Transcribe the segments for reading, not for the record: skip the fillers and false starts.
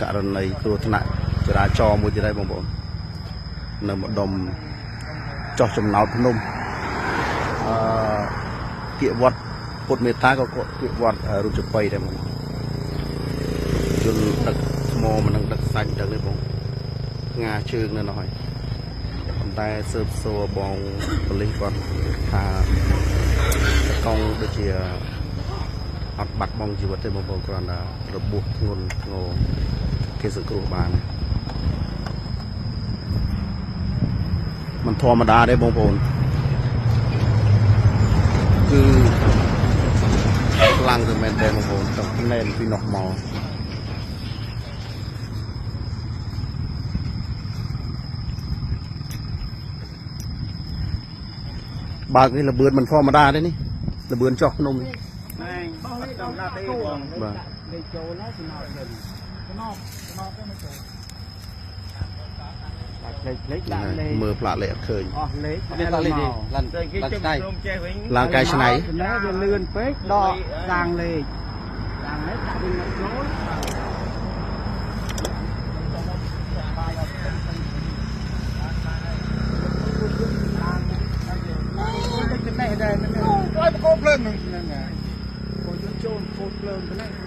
ករណីគ្រោះថ្នាក់ចរាចរណ៍មួយទៀតហើយបងប្អូននៅម្ដុំចោះចំណោតភ្នំគៀកវត្តពុទ្ធមេតាក៏គៀកវត្តរូបចបៃដែរបងជន់ដឹកថ្មមិននឹងដឹកសាច់ទៅនេះបងផ្ងាជើងនៅនោះហើយប៉ុន្តែស៊ើបសួរបងប៉ូលីសគាត់ថាកង់ដូចជាអត់បាត់បង់ជីវិតទេបងប្អូនគ្រាន់តែរបួសធ្ងន់ធ្ងរគេសង្គ្រោះបានมันធម្មតាទេបងប្អូនគឺខ្លាំងទៅមែនទេបងប្អូនទៅណែនពីនោះមកបើកនេះលបឿនមិនធម្មតាទេនេះលបឿនចោះភ្នំនេះបាទមើលផ្លាកលេខអត់ឃើញឡើងកាយឆ្នៃវាលឿនពេកដកដាងលេខដាក់វិញចូល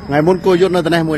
ថ្ងៃមុនគួរយុទ្ធនៅត្នេះមួយ